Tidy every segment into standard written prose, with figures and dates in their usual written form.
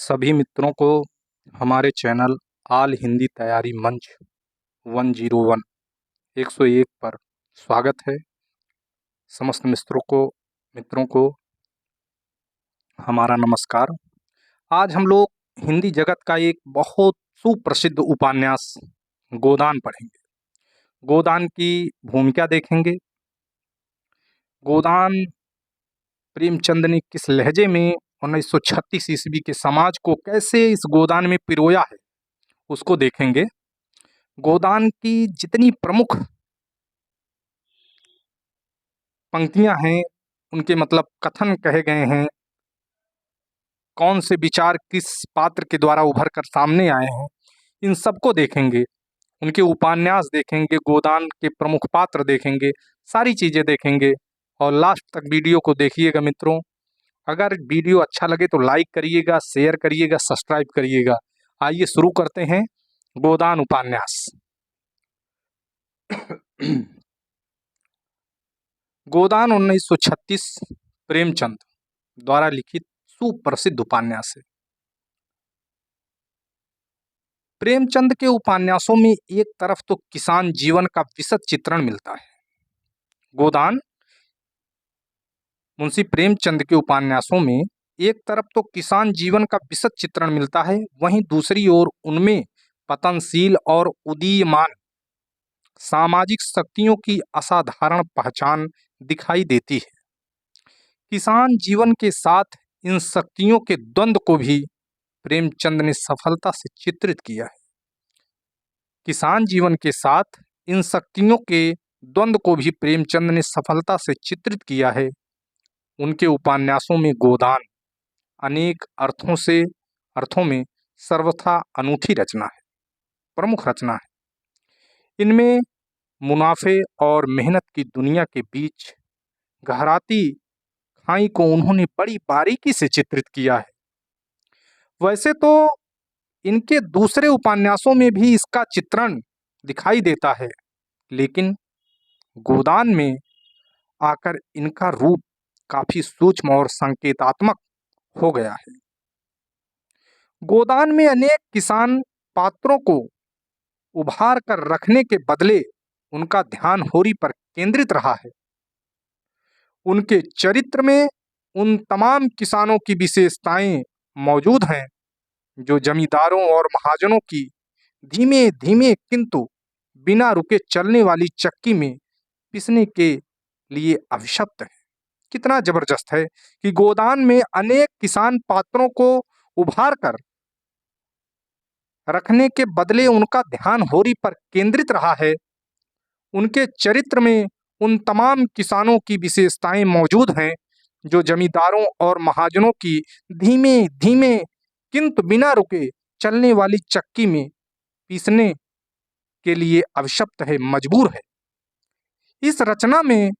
सभी मित्रों को हमारे चैनल ऑल हिंदी तैयारी मंच 101 101 पर स्वागत है। समस्त मित्रों को हमारा नमस्कार। आज हम लोग हिंदी जगत का एक बहुत सुप्रसिद्ध उपन्यास गोदान पढ़ेंगे। गोदान की भूमिका देखेंगे। गोदान प्रेमचंद ने किस लहजे में 1936 ईस्वी के समाज को कैसे इस गोदान में पिरोया है उसको देखेंगे। गोदान की जितनी प्रमुख पंक्तियां हैं, उनके मतलब कथन कहे गए हैं, कौन से विचार किस पात्र के द्वारा उभर कर सामने आए हैं, इन सबको देखेंगे। उनके उपन्यास देखेंगे, गोदान के प्रमुख पात्र देखेंगे, सारी चीज़ें देखेंगे और लास्ट तक वीडियो को देखिएगा मित्रों। अगर वीडियो अच्छा लगे तो लाइक करिएगा, शेयर करिएगा, सब्सक्राइब करिएगा। आइए शुरू करते हैं गोदान उपन्यास। गोदान 1936 प्रेमचंद द्वारा लिखित सुप्रसिद्ध उपन्यास है। प्रेमचंद के उपन्यासों में एक तरफ तो किसान जीवन का विशद चित्रण मिलता है। गोदान मुंशी प्रेमचंद के उपन्यासों में एक तरफ तो किसान जीवन का विशद चित्रण मिलता है, वहीं दूसरी ओर उनमें पतनशील और उदीयमान सामाजिक शक्तियों की असाधारण पहचान दिखाई देती है। किसान जीवन के साथ इन शक्तियों के द्वंद्व को भी प्रेमचंद ने सफलता से चित्रित किया है। किसान जीवन के साथ इन शक्तियों के द्वंद्व को भी प्रेमचंद ने सफलता से चित्रित किया है। उनके उपन्यासों में गोदान अनेक अर्थों में सर्वथा अनूठी रचना है, प्रमुख रचना है। इनमें मुनाफे और मेहनत की दुनिया के बीच गहराती खाई को उन्होंने बड़ी बारीकी से चित्रित किया है। वैसे तो इनके दूसरे उपन्यासों में भी इसका चित्रण दिखाई देता है, लेकिन गोदान में आकर इनका रूप काफी सूक्ष्म और संकेतात्मक हो गया है। गोदान में अनेक किसान पात्रों को उभार कर रखने के बदले उनका ध्यान होरी पर केंद्रित रहा है। उनके चरित्र में उन तमाम किसानों की विशेषताएं मौजूद हैं जो जमींदारों और महाजनों की धीमे धीमे किंतु बिना रुके चलने वाली चक्की में पीसने के लिए अभिशप्त है। कितना जबरदस्त है कि गोदान में अनेक किसान पात्रों को उभार कर रखने के बदले उनका ध्यान होरी पर केंद्रित रहा है। उनके चरित्र में उन तमाम किसानों की विशेषताएं मौजूद हैं जो जमींदारों और महाजनों की धीमे धीमे किंतु बिना रुके चलने वाली चक्की में पीसने के लिए अभिशप्त है, मजबूर है। इस रचना में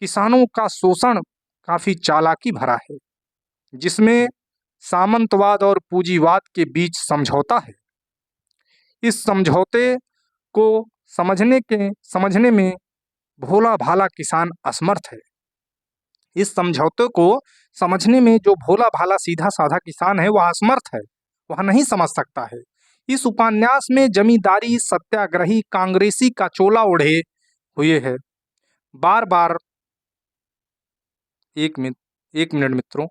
किसानों का शोषण काफी चालाकी भरा है, जिसमें सामंतवाद और पूंजीवाद के बीच समझौता है। इस समझौते को समझने में भोला भाला किसान असमर्थ है। इस समझौते को समझने में जो भोला भाला सीधा साधा किसान है वह असमर्थ है, वह नहीं समझ सकता है। इस उपन्यास में जमींदारी सत्याग्रही कांग्रेसी का चोला ओढ़े हुए है। बार बार एक मिनट मित्रों,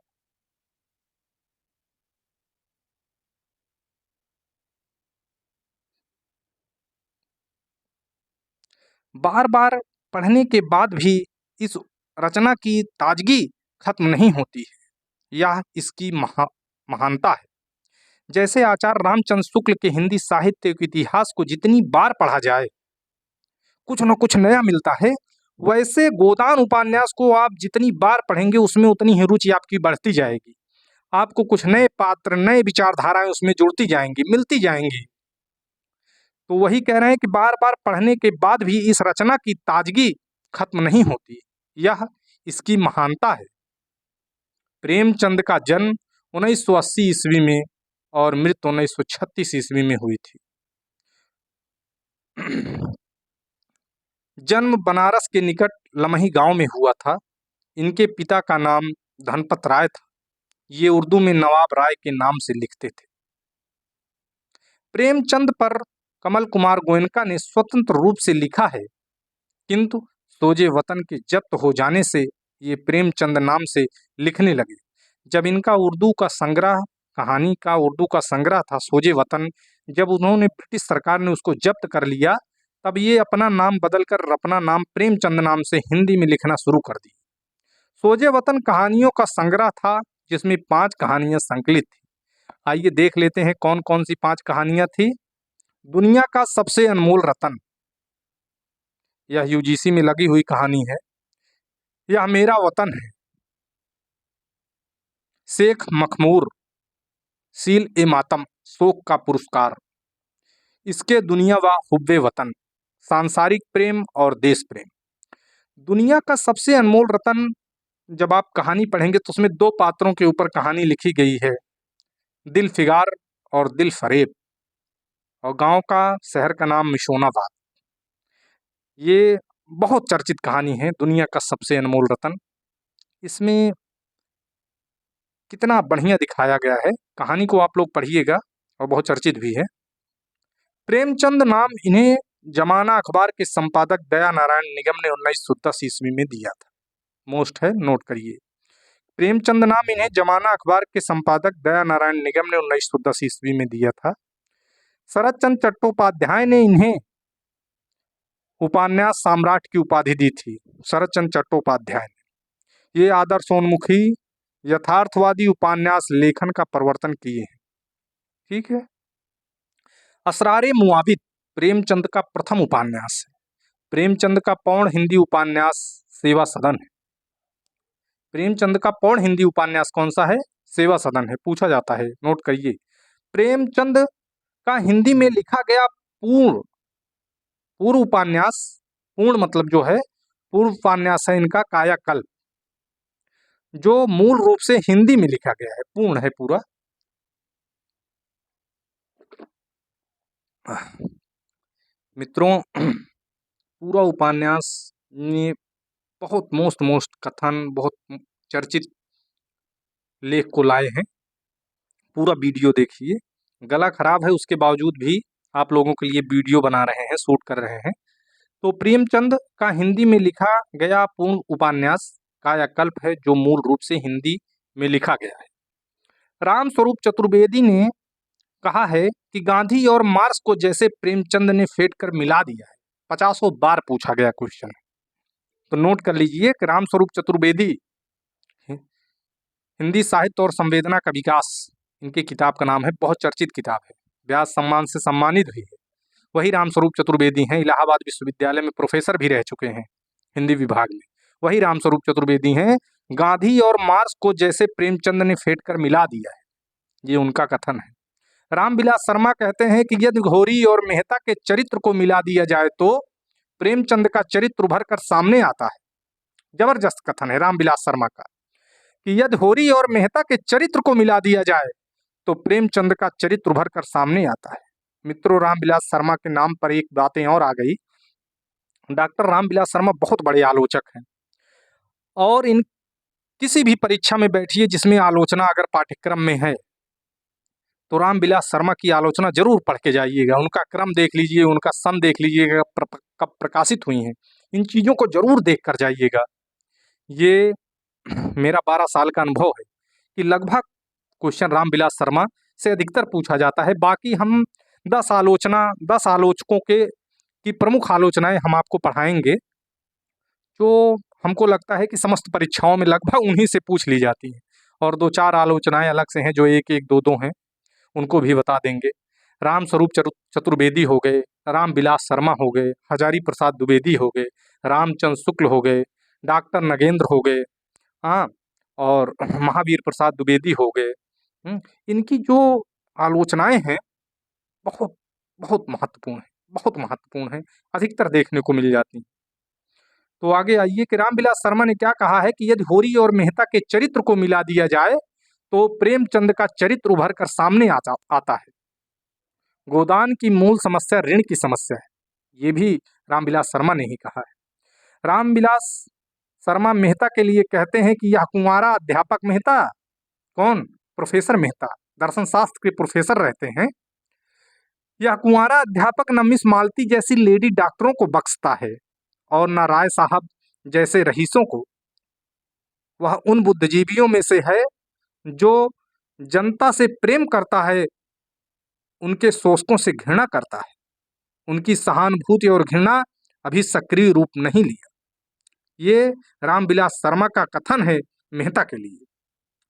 बार बार पढ़ने के बाद भी इस रचना की ताजगी खत्म नहीं होती है। यह इसकी महानता है। जैसे आचार्य रामचंद्र शुक्ल के हिंदी साहित्य के इतिहास को जितनी बार पढ़ा जाए कुछ न कुछ नया मिलता है, वैसे गोदान उपन्यास को आप जितनी बार पढ़ेंगे उसमें उतनी ही रुचि आपकी बढ़ती जाएगी। आपको कुछ नए पात्र, नए विचारधाराएं उसमें जुड़ती जाएंगी, मिलती जाएंगी। तो वही कह रहे हैं कि बार बार पढ़ने के बाद भी इस रचना की ताजगी खत्म नहीं होती। यह इसकी महानता है। प्रेमचंद का जन्म 1980 ईस्वी में और मृत्यु 1936 ईस्वी में हुई थी। जन्म बनारस के निकट लमही गांव में हुआ था। इनके पिता का नाम धनपत राय था। ये उर्दू में नवाब राय के नाम से लिखते थे। प्रेमचंद पर कमल कुमार गोयनका ने स्वतंत्र रूप से लिखा है, किंतु सोजे वतन के जब्त हो जाने से ये प्रेमचंद नाम से लिखने लगे। जब इनका उर्दू का संग्रह, कहानी का उर्दू का संग्रह था सोजे वतन, जब उन्होंने ब्रिटिश सरकार ने उसको जब्त कर लिया, तब ये अपना नाम बदलकर अपना नाम प्रेमचंद नाम से हिंदी में लिखना शुरू कर दी। सोजे वतन कहानियों का संग्रह था जिसमें 5 कहानियां संकलित थी। आइए देख लेते हैं कौन कौन सी 5 कहानियां थी। दुनिया का सबसे अनमोल रतन, यह यूजीसी में लगी हुई कहानी है। यह मेरा वतन है, शेख मखमूर, सील ए मातम, शोक का पुरस्कार, इसके दुनिया व हुब्बे वतन, सांसारिक प्रेम और देश प्रेम। दुनिया का सबसे अनमोल रतन, जब आप कहानी पढ़ेंगे तो उसमें 2 पात्रों के ऊपर कहानी लिखी गई है, दिल फिगार और दिल फरेब, और गांव का शहर का नाम मिशोनाबाद। ये बहुत चर्चित कहानी है, दुनिया का सबसे अनमोल रतन। इसमें कितना बढ़िया दिखाया गया है, कहानी को आप लोग पढ़िएगा, और बहुत चर्चित भी है। प्रेमचंद नाम इन्हें जमाना अखबार के संपादक दया नारायण निगम ने 1910 ईस्वी में दिया था। मोस्ट है, नोट करिए। प्रेमचंद नाम इन्हें जमाना अखबार के संपादक दया नारायण निगम ने 1910 ईस्वी में दिया था। शरत चंद्र चट्टोपाध्याय ने इन्हें उपन्यास सम्राट की उपाधि दी थी। शरत चंद्र चट्टोपाध्याय ने ये आदर्शोन्मुखी यथार्थवादी उपन्यास लेखन का प्रवर्तन किए हैं। ठीक है। असरारे मुआविद प्रेमचंद का प्रथम उपन्यास है। प्रेमचंद का पौण हिंदी उपन्यास सेवा सदन है। प्रेमचंद का पौण हिंदी उपन्यास कौन सा है? सेवा सदन है, पूछा जाता है, नोट करिए। प्रेमचंद का हिंदी में लिखा गया पूर्व उपन्यास, पूर्ण मतलब जो है पूर्व उपन्यास है इनका कायाकल्प, जो मूल रूप से हिंदी में लिखा गया है, पूर्ण है पूरा। मित्रों, पूरा उपन्यास में बहुत मोस्ट कथन, बहुत चर्चित लेख को लाए हैं। पूरा वीडियो देखिए। गला खराब है उसके बावजूद भी आप लोगों के लिए वीडियो बना रहे हैं, शूट कर रहे हैं। तो प्रेमचंद का हिंदी में लिखा गया पूर्ण उपन्यास कायाकल्प है, जो मूल रूप से हिंदी में लिखा गया है। रामस्वरूप चतुर्वेदी ने कहा है कि गांधी और मार्क्स को जैसे प्रेमचंद ने फेंट कर मिला दिया है। 50 बार पूछा गया क्वेश्चन, तो नोट कर लीजिए कि रामस्वरूप चतुर्वेदी, हिंदी साहित्य और संवेदना का विकास, इनकी किताब का नाम है, बहुत चर्चित किताब है, व्यास सम्मान से सम्मानित भी है। वही रामस्वरूप चतुर्वेदी हैं, इलाहाबाद विश्वविद्यालय में प्रोफेसर भी रह चुके हैं हिंदी विभाग में। वही रामस्वरूप चतुर्वेदी हैं। गांधी और मार्क्स को जैसे प्रेमचंद ने फेंट कर मिला दिया है, ये उनका कथन है। रामविलास शर्मा कहते हैं कि यदि घोरी और मेहता के चरित्र को मिला दिया जाए तो प्रेमचंद का चरित्र उभर कर सामने आता है। जबरदस्त कथन है रामविलास शर्मा का कि यदि होरी और मेहता के चरित्र को मिला दिया जाए तो प्रेमचंद का चरित्र उभर कर सामने आता है। मित्रों, रामविलास शर्मा के नाम पर एक बातें और आ गई। डॉक्टर रामविलास शर्मा बहुत बड़े आलोचक हैं, और इन किसी भी परीक्षा में बैठिए जिसमें आलोचना अगर पाठ्यक्रम में है तो रामविलास शर्मा की आलोचना जरूर पढ़ के जाइएगा। उनका क्रम देख लीजिए, उनका सन देख लीजिएगा, कब प्रकाशित हुई हैं, इन चीज़ों को जरूर देख कर जाइएगा। ये मेरा 12 साल का अनुभव है कि लगभग क्वेश्चन रामविलास शर्मा से अधिकतर पूछा जाता है। बाकी हम 10 आलोचकों की प्रमुख आलोचनाएं हम आपको पढ़ाएंगे, जो हमको लगता है कि समस्त परीक्षाओं में लगभग उन्हीं से पूछ ली जाती हैं, और 2-4 आलोचनाएं अलग से हैं जो 1-1, 2-2 हैं, उनको भी बता देंगे। रामस्वरूप चतुर्वेदी हो गए, रामविलास शर्मा हो गए, हजारी प्रसाद द्विवेदी हो गए, रामचंद्र शुक्ल हो गए, डॉक्टर नगेंद्र हो गए, हाँ, और महावीर प्रसाद द्विवेदी हो गए। इनकी जो आलोचनाएं हैं बहुत बहुत महत्वपूर्ण है, बहुत महत्वपूर्ण है, अधिकतर देखने को मिल जाती हैं। तो आगे आइए कि रामविलास शर्मा ने क्या कहा है कि यदि होरी और मेहता के चरित्र को मिला दिया जाए तो प्रेमचंद का चरित्र उभर कर सामने आता है। गोदान की मूल समस्या ऋण की समस्या है, ये भी रामविलास शर्मा ने ही कहा है। रामविलास शर्मा मेहता के लिए कहते हैं कि यह कुंवारा अध्यापक मेहता कौन? प्रोफेसर मेहता, दर्शन शास्त्र के प्रोफेसर रहते हैं। यह कुंवारा अध्यापक न मिस मालती जैसी लेडी डॉक्टरों को बख्शता है और न राय साहब जैसे रईसों को। वह उन बुद्धिजीवियों में से है जो जनता से प्रेम करता है, उनके शोषकों से घृणा करता है। उनकी सहानुभूति और घृणा अभी सक्रिय रूप नहीं लिया। ये रामविलास शर्मा का कथन है मेहता के लिए,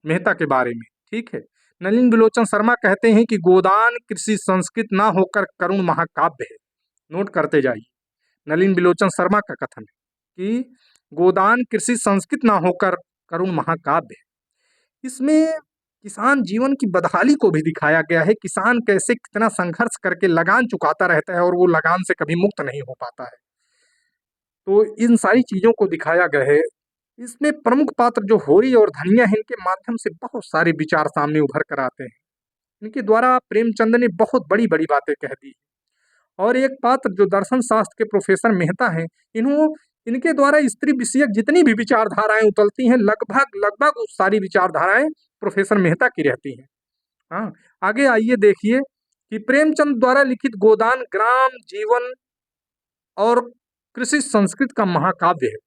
मेहता के बारे में। ठीक है। नलिन बिलोचन शर्मा कहते हैं कि गोदान कृषि संस्कृत ना होकर करुण महाकाव्य है। नोट करते जाइए, नलिन बिलोचन शर्मा का कथन है कि गोदान कृषि संस्कृत ना होकर करुण महाकाव्य है। इसमें किसान जीवन की बदहाली को भी दिखाया गया है। किसान कैसे कितना संघर्ष करके लगान चुकाता रहता है और वो लगान से कभी मुक्त नहीं हो पाता है। तो इन सारी चीजों को दिखाया गया है। इसमें प्रमुख पात्र जो होरी और धनिया है, इनके माध्यम से बहुत सारे विचार सामने उभर कर आते हैं। इनके द्वारा प्रेमचंद ने बहुत बड़ी बड़ी बातें कह दी। और एक पात्र जो दर्शन शास्त्र के प्रोफेसर मेहता हैं, इनके द्वारा स्त्री विषयक जितनी भी विचारधाराएं उतलती हैं, लगभग लगभग उस सारी विचारधाराएं प्रोफेसर मेहता की रहती हैं। हाँ, आगे आइए देखिए कि प्रेमचंद द्वारा लिखित गोदान ग्राम जीवन और कृषि संस्कृत का महाकाव्य है।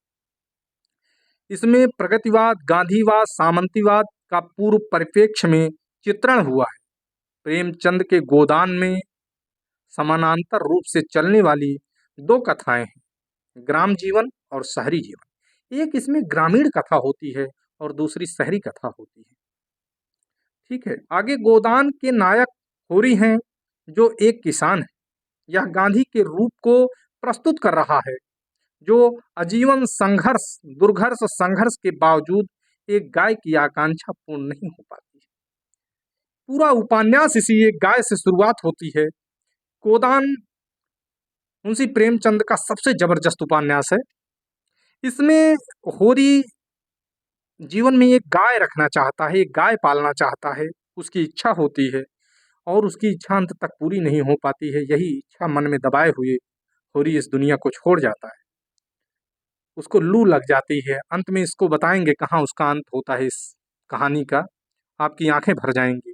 इसमें प्रगतिवाद, गांधीवाद, सामंतीवाद का पूर्व परिप्रेक्ष्य में चित्रण हुआ है। प्रेमचंद के गोदान में समानांतर रूप से चलने वाली दो कथाएं हैं, ग्राम जीवन और शहरी जीवन। एक इसमें ग्रामीण कथा होती है और दूसरी शहरी कथा होती है। ठीक है। आगे गोदान के नायक होरी हैं, जो एक किसान है। यह गांधी के रूप को प्रस्तुत कर रहा है, जो आजीवन संघर्ष, दुर्घर्ष संघर्ष के बावजूद एक गाय की आकांक्षा पूर्ण नहीं हो पाती है। पूरा उपन्यास इसी एक गाय से शुरुआत होती है। गोदान मुंशी प्रेमचंद का सबसे जबरदस्त उपन्यास है। इसमें होरी जीवन में एक गाय रखना चाहता है, एक गाय पालना चाहता है, उसकी इच्छा होती है और उसकी इच्छा अंत तक पूरी नहीं हो पाती है। यही इच्छा मन में दबाए हुए होरी इस दुनिया को छोड़ जाता है। उसको लू लग जाती है। अंत में इसको बताएंगे कहाँ उसका अंत होता है इस कहानी का, आपकी आंखें भर जाएंगी।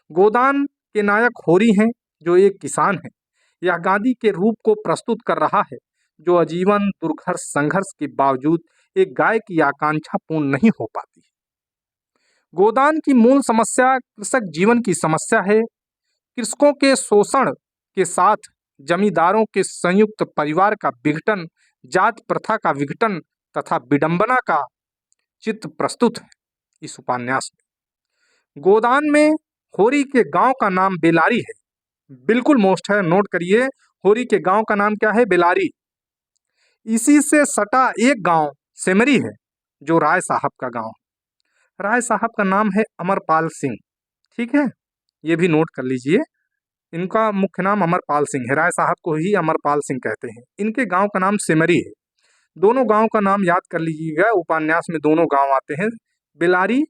गोदान के नायक होरी हैं, जो एक किसान है। यह गांधी के रूप को प्रस्तुत कर रहा है, जो आजीवन दुर्घर्ष संघर्ष के बावजूद एक गाय की आकांक्षा पूर्ण नहीं हो पाती। गोदान की मूल समस्या कृषक जीवन की समस्या है। कृषकों के शोषण के साथ जमींदारों के संयुक्त परिवार का विघटन, जात प्रथा का विघटन तथा विडंबना का चित्र प्रस्तुत है इस उपन्यास में। गोदान में होरी के गांव का नाम बेलारी है। बिल्कुल मोस्ट है, नोट करिए। होरी के गांव का नाम क्या है? बेलारी। इसी से सटा एक गांव सेमरी है, जो राय साहब का गांव है। राय साहब का नाम है अमरपाल सिंह। ठीक है, ये भी नोट कर लीजिए। इनका मुख्य नाम अमरपाल सिंह है, राय साहब को ही अमरपाल सिंह कहते हैं। इनके गांव का नाम सेमरी है। दोनों गांव का नाम याद कर लीजिएगा, उपन्यास में दोनों गांव आते हैं। बेलारी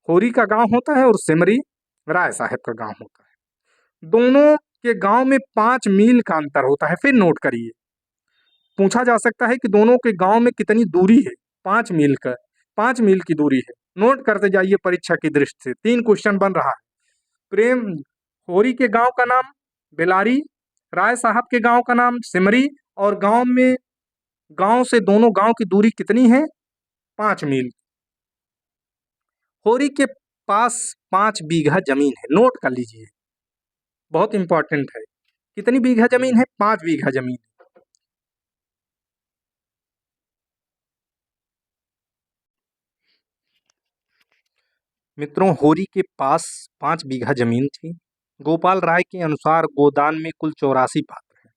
होरी का गांव होता है और सेमरी राय साहब का गांव होता है। दोनों के गांव में 5 मील का अंतर होता है। फिर नोट करिए, पूछा जा सकता है कि दोनों के गांव में कितनी दूरी है? 5 मील का, 5 मील की दूरी है। नोट करते जाइए परीक्षा की दृष्टि से, 3 क्वेश्चन बन रहा है। प्रेम होरी के गांव का नाम बेलारी, राय साहब के गांव का नाम सिमरी, और गांव से दोनों गांव की दूरी कितनी है? 5 मील। होरी के पास 5 बीघा जमीन है। नोट कर लीजिए, बहुत इंपॉर्टेंट है। कितनी बीघा जमीन है? 5 बीघा जमीन। मित्रों, होरी के पास 5 बीघा जमीन थी। गोपाल राय के अनुसार गोदान में कुल 84 पात्र हैं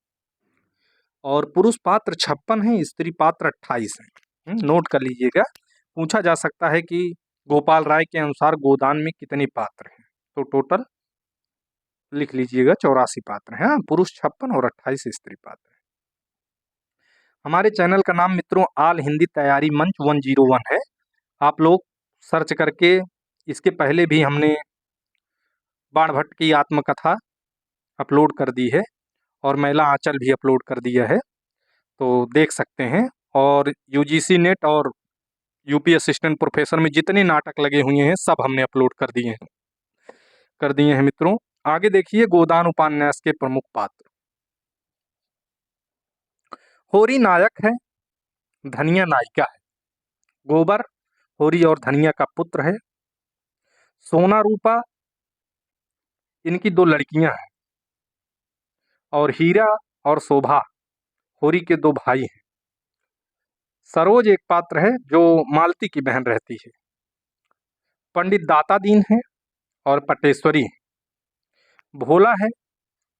और पुरुष पात्र 56 हैं, स्त्री पात्र 28 हैं। नोट कर लीजिएगा। पूछा जा सकता है कि गोपाल राय के अनुसार गोदान में कितने पात्र हैं, तो टोटल लिख लीजिएगा 84 पात्र हैं। पुरुष 56 और 28 स्त्री पात्र हैं। हमारे चैनल का नाम मित्रों आल हिंदी तैयारी मंच 101 है। आप लोग सर्च करके, इसके पहले भी हमने बाण भट्ट की आत्मकथा अपलोड कर दी है और मैला आंचल भी अपलोड कर दिया है, तो देख सकते हैं। और यूजीसी नेट और यूपी असिस्टेंट प्रोफेसर में जितने नाटक लगे हुए हैं सब हमने अपलोड कर दिए हैं मित्रों। आगे देखिए गोदान उपन्यास के प्रमुख पात्र। होरी नायक है, धनिया नायिका है। गोबर होरी और धनिया का पुत्र है। सोना रूपा इनकी दो लड़कियां हैं। और हीरा और शोभा होरी के दो भाई हैं। सरोज एक पात्र है जो मालती की बहन रहती है। पंडित दाता दीन है और पटेश्वरी है। भोला है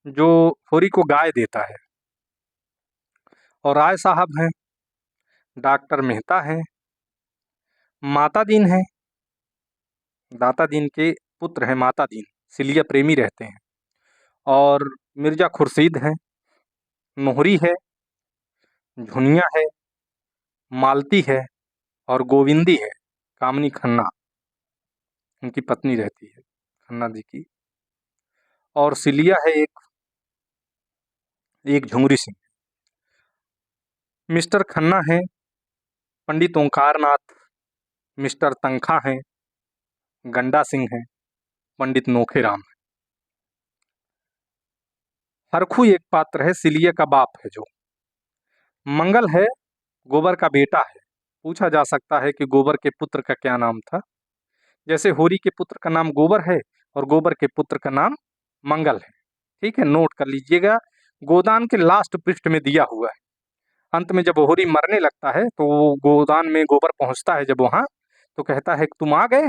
जो होरी को गाय देता है। और राय साहब हैं, डॉक्टर मेहता है। माता दीन है, दाता दीन के पुत्र हैं माता दीन, सिलिया प्रेमी रहते हैं। और मिर्जा खुर्शीद हैं। मोहरी है, झुनिया है, मालती है और गोविंदी है, कामनी खन्ना उनकी पत्नी रहती है, खन्ना जी की। और सिलिया है एक झुमरी सिंह। मिस्टर खन्ना है पंडित ओंकार नाथ। मिस्टर तंखा हैं गंडा सिंह हैं, पंडित नोखेराम है। हरखू एक पात्र है, सिलिया का बाप है जो। मंगल है, गोबर का बेटा है। पूछा जा सकता है कि गोबर के पुत्र का क्या नाम था। जैसे होरी के पुत्र का नाम गोबर है और गोबर के पुत्र का नाम मंगल है। ठीक है, नोट कर लीजिएगा। गोदान के लास्ट पृष्ठ में दिया हुआ है। अंत में जब होरी मरने लगता है तो वो गोदान में गोबर पहुंचता है जब वहां, तो कहता है कि तुम आ गए,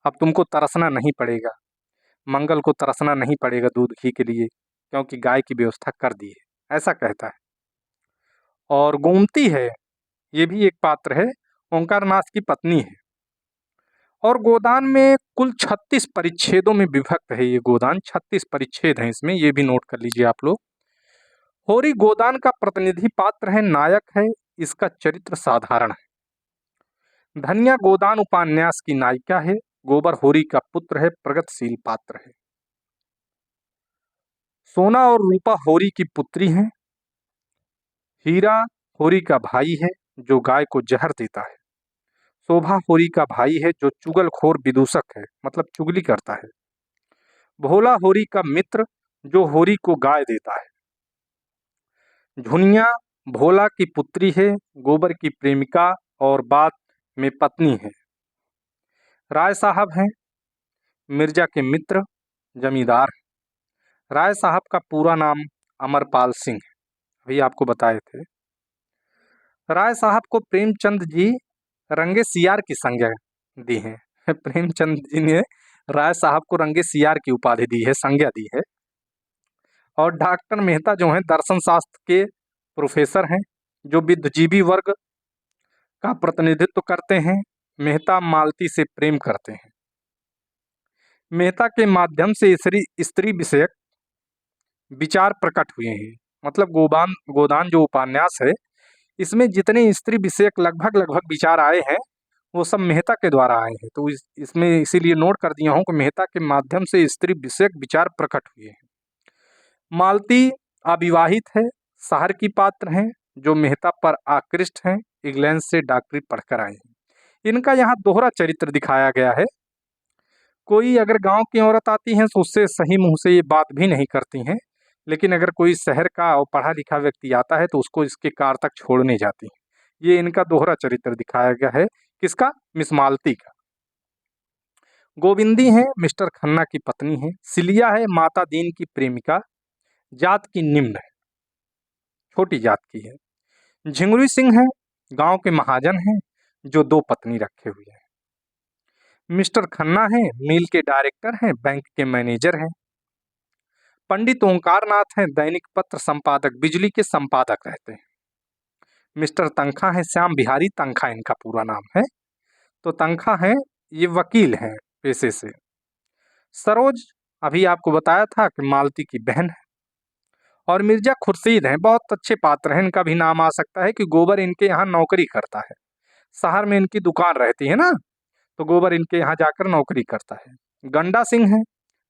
अब तुमको तरसना नहीं पड़ेगा। मंगल को तरसना नहीं पड़ेगा दूध घी के लिए, क्योंकि गाय की व्यवस्था कर दी है, ऐसा कहता है। और गोमती है, ये भी एक पात्र है, ओंकारनाथ की पत्नी है। और गोदान में कुल 36 परिच्छेदों में विभक्त है। ये गोदान 36 परिच्छेद हैं इसमें, ये भी नोट कर लीजिए आप लोग। होरी गोदान का प्रतिनिधि पात्र है, नायक है, इसका चरित्र साधारण है। धनिया गोदान उपन्यास की नायिका है। गोबर होरी का पुत्र है, प्रगतिशील पात्र है। सोना और रूपा होरी की पुत्री हैं। हीरा होरी का भाई है जो गाय को जहर देता है। शोभा होरी का भाई है जो चुगलखोर विदूषक है, मतलब चुगली करता है। भोला होरी का मित्र जो होरी को गाय देता है। झुनिया भोला की पुत्री है, गोबर की प्रेमिका और बाद में पत्नी है। राय साहब हैं मिर्जा के मित्र, जमींदार हैं। राय साहब का पूरा नाम अमरपाल सिंह है, अभी आपको बताए थे। राय साहब को प्रेमचंद जी रंगे सियार की संज्ञा दी है। प्रेमचंद जी ने राय साहब को रंगे सियार की उपाधि दी है, संज्ञा दी है। और डॉक्टर मेहता जो हैं दर्शन शास्त्र के प्रोफेसर हैं, जो विद्वजीवी वर्ग का प्रतिनिधित्व करते हैं। मेहता मालती से प्रेम करते हैं। मेहता के माध्यम से स्त्री विषयक विचार प्रकट हुए हैं। मतलब गोदान जो उपन्यास है, इसमें जितने स्त्री विषयक लगभग लगभग विचार आए हैं वो सब मेहता के द्वारा आए हैं। तो इसमें इसीलिए नोट कर दिया हूँ कि मेहता के माध्यम से स्त्री विषयक विचार प्रकट हुए हैं। मालती अविवाहित है, शहर की पात्र हैं जो मेहता पर आकृष्ट हैं, इंग्लैंड से डॉक्टरी पढ़कर आए हैं। इनका यहाँ दोहरा चरित्र दिखाया गया है। कोई अगर गांव की औरत आती है तो उससे सही मुंह से ये बात भी नहीं करती हैं, लेकिन अगर कोई शहर का और पढ़ा लिखा व्यक्ति आता है तो उसको इसके कार तक छोड़ने जाती है। ये इनका दोहरा चरित्र दिखाया गया है। किसका? मिस मालती का। गोविंदी है मिस्टर खन्ना की पत्नी है। सिलिया है माता दीन की प्रेमिका, जात की निम्न है, छोटी जात की है। झिंगुरी सिंह है, गांव के महाजन हैं जो दो पत्नी रखे हुए हैं। मिस्टर खन्ना है, मिल के डायरेक्टर हैं, बैंक के मैनेजर हैं। पंडित ओंकार नाथ हैं, दैनिक पत्र संपादक, बिजली के संपादक रहते हैं। मिस्टर तंखा है, श्याम बिहारी तंखा इनका पूरा नाम है। तो तंखा है, ये वकील हैं पेशे से। सरोज अभी आपको बताया था कि मालती की बहन है। और मिर्जा खुर्शीद हैं, बहुत अच्छे पात्र हैं, इनका भी नाम आ सकता है कि गोबर इनके यहाँ नौकरी करता है। शहर में इनकी दुकान रहती है ना, तो गोबर इनके यहाँ जाकर नौकरी करता है। गंडा सिंह हैं,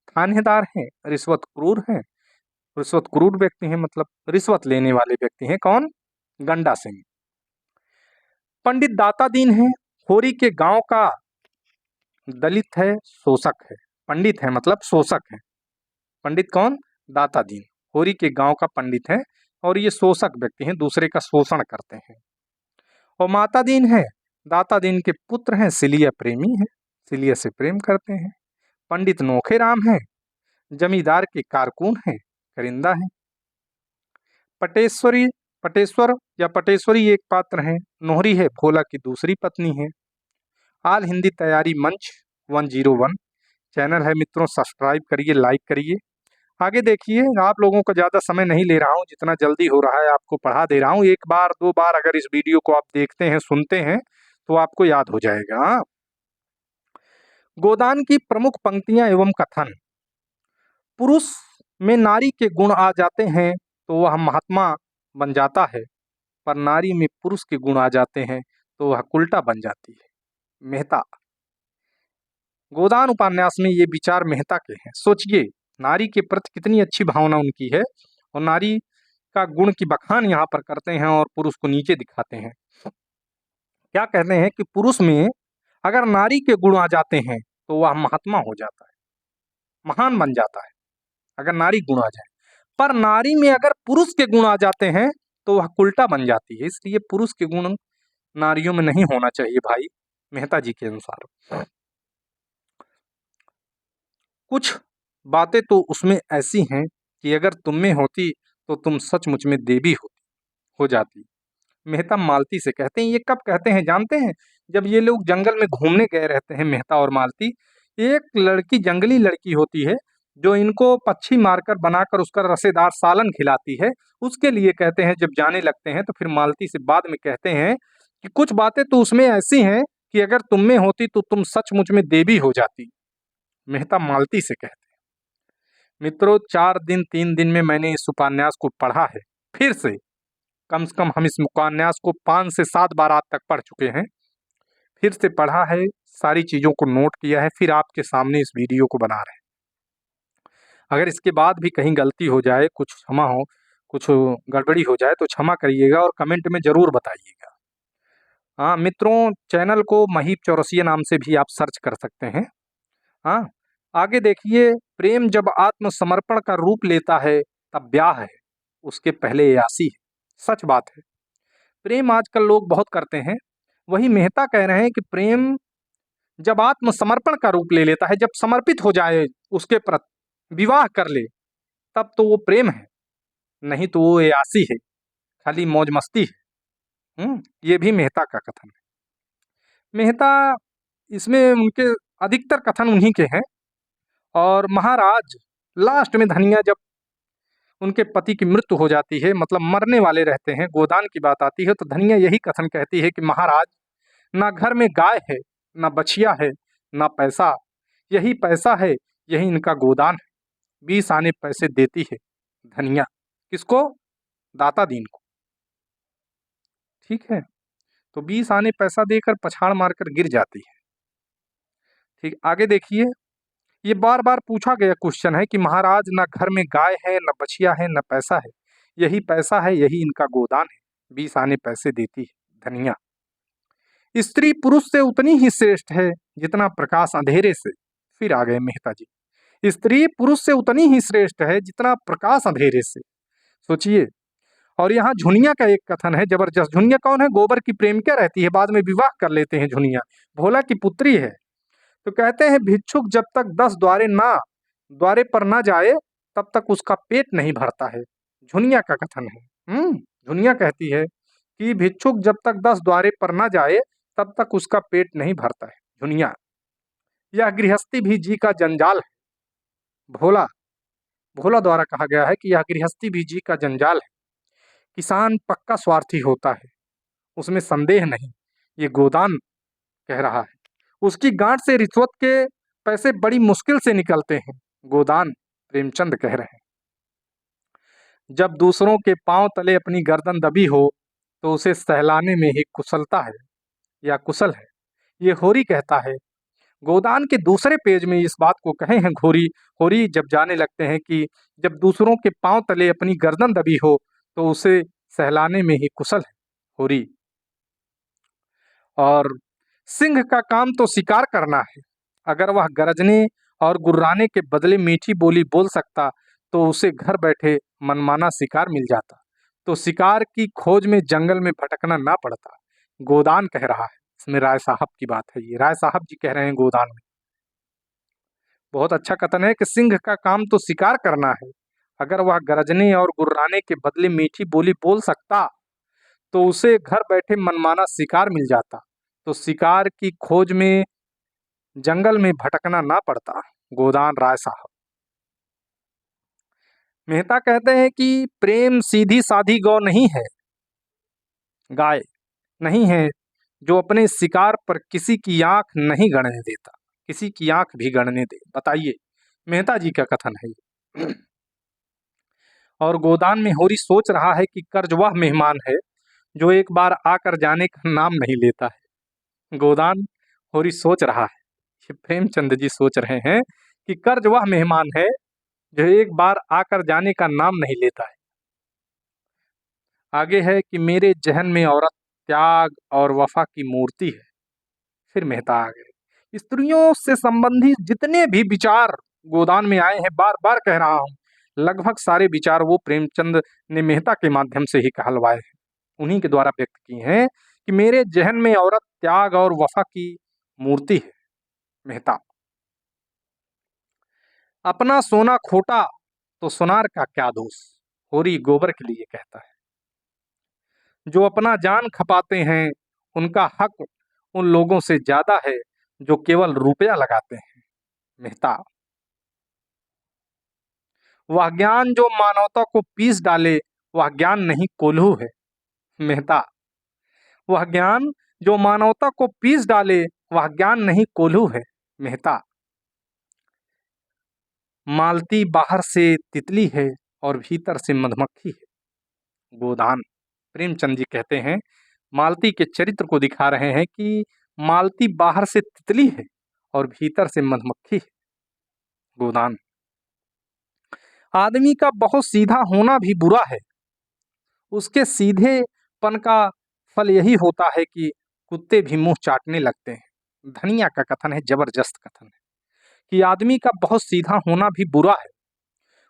थानेदार हैं, रिश्वत क्रूर व्यक्ति हैं, मतलब रिश्वत लेने वाले व्यक्ति हैं। कौन? गंडा सिंह। पंडित दाता दीन है, होरी के गांव का दलित है, शोषक है। पंडित है मतलब शोषक है। पंडित कौन? दाता दीन, होरी के गांव का पंडित है और ये शोषक व्यक्ति हैं, दूसरे का शोषण करते हैं। और माता दीन है, दाता दीन के पुत्र हैं, सिलिया प्रेमी है, सिलिया से प्रेम करते हैं। पंडित नोखे राम है, जमींदार के कारकुन है, करिंदा है। पटेश्वरी, पटेश्वर या पटेश्वरी एक पात्र है, नोहरी है, भोला की दूसरी पत्नी है। आल हिंदी तैयारी मंच 101 चैनल है मित्रों, सब्सक्राइब करिए, लाइक करिए। आगे देखिए, आप लोगों का ज़्यादा समय नहीं ले रहा हूँ, जितना जल्दी हो रहा है आपको पढ़ा दे रहा हूँ। एक बार दो बार अगर इस वीडियो को आप देखते हैं, सुनते हैं तो आपको याद हो जाएगा। हाँ? गोदान की प्रमुख पंक्तियां एवं कथन। पुरुष में नारी के गुण आ जाते हैं तो वह महात्मा बन जाता है, पर नारी में पुरुष के गुण आ जाते हैं तो वह उल्टा बन जाती है। मेहता। गोदान उपन्यास में ये विचार मेहता के हैं। सोचिए, नारी के प्रति कितनी अच्छी भावना उनकी है, और नारी का गुण की बखान यहाँ पर करते हैं और पुरुष को नीचे दिखाते हैं। क्या कहते हैं कि पुरुष में अगर नारी के गुण आ जाते हैं तो वह महात्मा हो जाता है, महान बन जाता है, अगर नारी गुण आ जाए। पर नारी में अगर पुरुष के गुण आ जाते हैं तो वह उल्टा बन जाती है। इसलिए पुरुष के गुण नारियों में नहीं होना चाहिए भाई, मेहता जी के अनुसार। कुछ बातें तो उसमें ऐसी हैं कि अगर तुम में होती तो तुम सचमुच में देवी हो जाती। मेहता मालती से कहते हैं। ये कब कहते हैं जानते हैं? जब ये लोग जंगल में घूमने गए रहते हैं, मेहता और मालती। एक लड़की, जंगली लड़की होती है, जो इनको पक्षी मारकर बनाकर उसका रसेदार सालन खिलाती है। उसके लिए कहते हैं, जब जाने लगते हैं तो फिर मालती से बाद में कहते हैं कि कुछ बातें तो उसमें ऐसी हैं कि अगर तुम में होती तो तुम सचमुच में देवी हो जाती। मेहता मालती से कहते हैं। मित्रों, 4 दिन 3 दिन में मैंने इस उपन्यास को पढ़ा है। फिर से कम हम इस उपन्यास को 5 से 7 बार आज तक पढ़ चुके हैं। फिर से पढ़ा है, सारी चीज़ों को नोट किया है, फिर आपके सामने इस वीडियो को बना रहे हैं। अगर इसके बाद भी कहीं गलती हो जाए, कुछ क्षमा हो, कुछ गड़बड़ी हो जाए तो क्षमा करिएगा और कमेंट में ज़रूर बताइएगा। हाँ मित्रों, चैनल को महीप चौरसिया नाम से भी आप सर्च कर सकते हैं। हाँ, आगे देखिए, प्रेम जब आत्मसमर्पण का रूप लेता है तब ब्याह है, उसके पहले यासी है। सच बात है, प्रेम आजकल लोग बहुत करते हैं। वही मेहता कह रहे हैं कि प्रेम जब आत्मसमर्पण का रूप ले लेता है, जब समर्पित हो जाए उसके प्रति, विवाह कर ले, तब तो वो प्रेम है, नहीं तो वो यासी है, खाली मौज मस्ती है। ये भी मेहता का कथन है। मेहता इसमें उनके अधिकतर कथन उन्हीं के हैं। और महाराज लास्ट में धनिया, जब उनके पति की मृत्यु हो जाती है, मतलब मरने वाले रहते हैं, गोदान की बात आती है, तो धनिया यही कथन कहती है कि महाराज, ना घर में गाय है, ना बछिया है, ना पैसा, यही पैसा है, यही इनका गोदान है। 20 आने पैसे देती है धनिया। किसको? दाता दीन को। ठीक है, तो 20 आने पैसा देकर पछाड़ मारकर गिर जाती है। ठीक, आगे देखिए, ये बार बार पूछा गया क्वेश्चन है कि महाराज, ना घर में गाय है, ना बछिया है, ना पैसा है, यही पैसा है, यही इनका गोदान है। 20 आने पैसे देती है धनिया। स्त्री पुरुष से उतनी ही श्रेष्ठ है जितना प्रकाश अंधेरे से। फिर आ गए मेहता जी। स्त्री पुरुष से उतनी ही श्रेष्ठ है जितना प्रकाश अंधेरे से। सोचिए। और यहाँ झुनिया का एक कथन है जबरदस्त। झुनिया कौन है? गोबर की प्रेमिका रहती है, बाद में विवाह कर लेते हैं झुनिया, भोला की पुत्री है। तो कहते हैं, भिक्षुक जब तक 10 द्वारे पर ना जाए तब तक उसका पेट नहीं भरता है। झुनिया का कथन है। झुनिया कहती है कि भिक्षुक जब तक 10 द्वारे पर ना जाए तब तक उसका पेट नहीं भरता है। झुनिया। यह गृहस्थी भी जी का जंजाल है। भोला द्वारा कहा गया है कि यह गृहस्थी भी जी का जंजाल है। किसान पक्का स्वार्थी होता है, उसमें संदेह नहीं। ये गोदान कह रहा है। उसकी गांठ से रिश्वत के पैसे बड़ी मुश्किल से निकलते हैं। गोदान प्रेमचंद कह रहे हैं। जब दूसरों के पांव तले अपनी गर्दन दबी हो तो उसे सहलाने में ही कुशलता है या कुशल है, ये होरी कहता है। गोदान के दूसरे पेज में इस बात को कहे हैं होरी जब जाने लगते हैं कि जब दूसरों के पांव तले अपनी गर्दन दबी हो तो उसे सहलाने में ही कुशल है होरी। और सिंह का काम तो शिकार करना है। अगर वह गरजने और गुर्राने के बदले मीठी बोली बोल सकता तो उसे घर बैठे मनमाना शिकार मिल जाता, तो शिकार की खोज में जंगल में भटकना ना पड़ता। गोदान कह रहा है, इसमें राय साहब की बात है, ये राय साहब जी कह रहे हैं गोदान में। बहुत अच्छा कथन है कि सिंह का काम तो शिकार करना है, अगर वह गरजने और गुर्राने के बदले मीठी बोली बोल सकता तो उसे घर बैठे मनमाना शिकार मिल जाता, तो शिकार की खोज में जंगल में भटकना ना पड़ता। गोदान राय साहब। मेहता कहते हैं कि प्रेम सीधी साधी गौ नहीं है, गाय नहीं है जो अपने शिकार पर किसी की आंख नहीं गड़ने देता, किसी की आंख भी गड़ने दे। बताइए, मेहता जी का कथन है ये। और गोदान में होरी सोच रहा है कि कर्ज वह मेहमान है जो एक बार आकर जाने का नाम नहीं लेता है। गोदान होरी सोच रहा है, ये प्रेमचंद जी सोच रहे हैं कि कर्ज वह मेहमान है जो एक बार आकर जाने का नाम नहीं लेता है। आगे है कि मेरे जहन में औरत त्याग और वफा की मूर्ति है। फिर मेहता आ गए। स्त्रियों से संबंधित जितने भी विचार गोदान में आए हैं, बार बार कह रहा हूं, लगभग सारे विचार वो प्रेमचंद ने मेहता के माध्यम से ही कहलवाए हैं, उन्हीं के द्वारा व्यक्त किए हैं कि मेरे जहन में औरत त्याग और वफा की मूर्ति है। मेहता, अपना सोना खोटा तो सुनार का क्या दोष, होरी गोबर के लिए कहता है। जो अपना जान खपाते हैं उनका हक उन लोगों से ज्यादा है जो केवल रुपया लगाते हैं। मेहता, वह ज्ञान जो मानवता को पीस डाले वह ज्ञान नहीं कोल्हू है। मेहता, वह ज्ञान जो मानवता को पीस डाले वह ज्ञान नहीं कोल्हू है। मेहता, मालती बाहर से तितली है और भीतर से मधुमक्खी है। गोदान प्रेमचंद जी कहते हैं, मालती के चरित्र को दिखा रहे हैं कि मालती बाहर से तितली है और भीतर से मधुमक्खी है। गोदान, आदमी का बहुत सीधा होना भी बुरा है, उसके सीधेपन का फल यही होता है कि कुत्ते भी मुंह चाटने लगते हैं। धनिया का कथन है, जबरदस्त कथन है कि आदमी का बहुत सीधा होना भी बुरा है,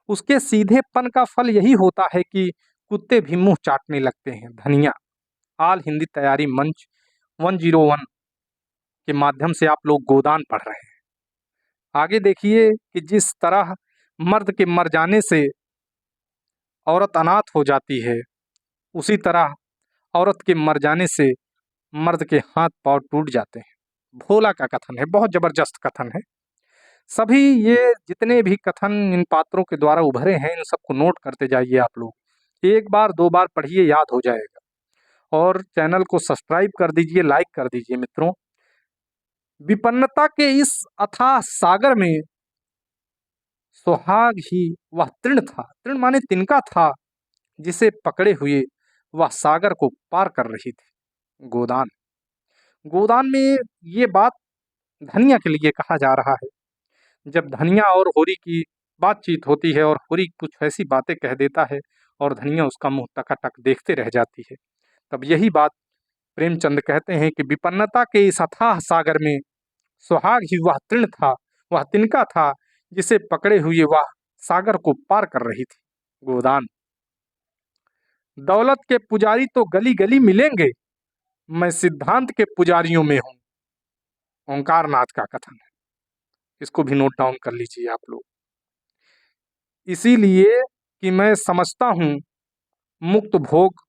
उसके सीधेपन का फल यही होता है कि कुत्ते भी मुंह चाटने लगते हैं। धनिया। ऑल हिंदी तैयारी मंच 101 के माध्यम से आप लोग गोदान पढ़ रहे हैं। आगे देखिए कि जिस तरह मर्द के मर जाने से औरत अनाथ हो जाती है, उसी तरह औरत के मर जाने से मर्द के हाथ पांव टूट जाते हैं। भोला का कथन है, बहुत जबरदस्त कथन है। सभी ये जितने भी कथन इन पात्रों के द्वारा उभरे हैं, इन सबको नोट करते जाइए आप लोग। एक बार दो बार पढ़िए, याद हो जाएगा। और चैनल को सब्सक्राइब कर दीजिए, लाइक कर दीजिए। मित्रों, विपन्नता के इस अथाह सागर में सुहाग ही वह तृण था, तृण माने तिनका था, जिसे पकड़े हुए वह सागर को पार कर रही थी। गोदान। गोदान में ये बात धनिया के लिए कहा जा रहा है। जब धनिया और होरी की बातचीत होती है और होरी कुछ ऐसी बातें कह देता है और धनिया उसका मुंह टकाटक देखते रह जाती है, तब यही बात प्रेमचंद कहते हैं कि विपन्नता के इस अथाह सागर में सुहाग ही वह तृण था, वह तिनका था, जिसे पकड़े हुए वह सागर को पार कर रही थी। गोदान। दौलत के पुजारी तो गली गली मिलेंगे, मैं सिद्धांत के पुजारियों में हूं। ओंकारनाथ का कथन है, इसको भी नोट डाउन कर लीजिए आप लोग। इसीलिए कि मैं समझता हूं मुक्त भोग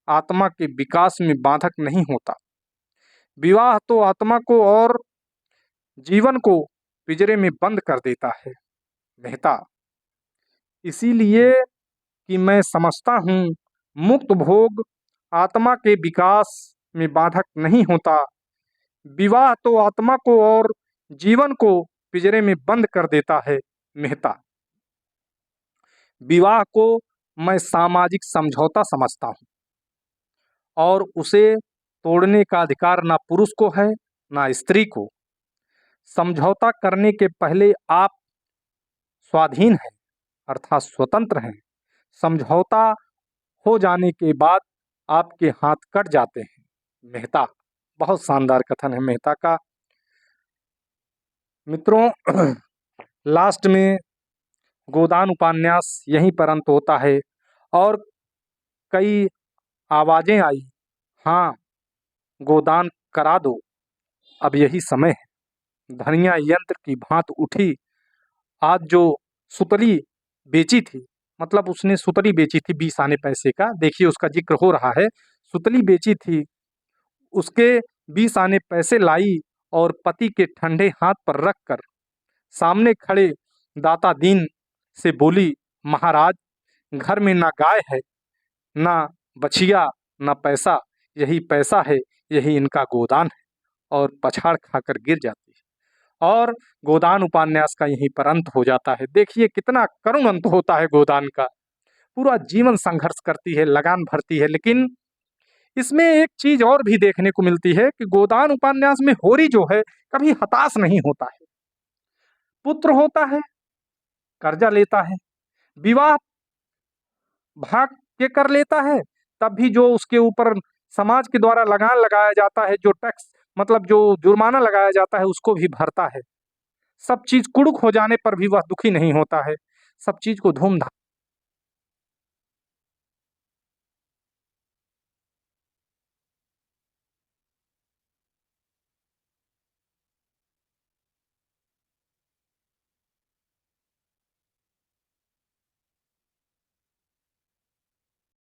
आत्मा के विकास में बाधक नहीं होता। विवाह तो आत्मा को और जीवन को पिंजरे में बंद कर देता है। मेहता। इसीलिए कि मैं समझता हूं मुक्त भोग आत्मा के विकास में बाधक नहीं होता। विवाह तो आत्मा को और जीवन को पिंजरे में बंद कर देता है। मेहता। विवाह को मैं सामाजिक समझौता समझता हूं और उसे तोड़ने का अधिकार ना पुरुष को है ना स्त्री को। समझौता करने के पहले आप स्वाधीन हैं, अर्थात स्वतंत्र हैं। समझौता हो जाने के बाद आपके हाथ कट जाते हैं। मेहता। बहुत शानदार कथन है मेहता का। मित्रों, लास्ट में गोदान उपन्यास यहीं पर अंत होता है और कई आवाजें आई, हाँ गोदान करा दो, अब यही समय है। धनिया यंत्र की भांति उठी। आज जो सुतली बेची थी, मतलब उसने सुतली बेची थी 20 आने पैसे का, देखिए उसका जिक्र हो रहा है, सुतली बेची थी, उसके 20 आने पैसे लाई और पति के ठंडे हाथ पर रखकर सामने खड़े दाता दीन से बोली, महाराज घर में ना गाय है, ना बछिया, ना पैसा, यही पैसा है, यही इनका गोदान है, और पछाड़ खाकर गिर जाती है। और गोदान उपन्यास का यहीं पर अंत हो जाता है। देखिए कितना करुण अंत होता है गोदान का। पूरा जीवन संघर्ष करती है, लगान भरती है, लेकिन इसमें एक चीज और भी देखने को मिलती है कि गोदान उपन्यास में होरी जो है कभी हताश नहीं होता है। पुत्र होता है, कर्जा लेता है, विवाह भाग के कर लेता है, तब भी जो उसके ऊपर समाज के द्वारा लगान लगाया जाता है, जो टैक्स मतलब जो जुर्माना लगाया जाता है उसको भी भरता है। सब चीज कुड़ुक हो जाने पर भी वह दुखी नहीं होता है, सब चीज को धूमधाम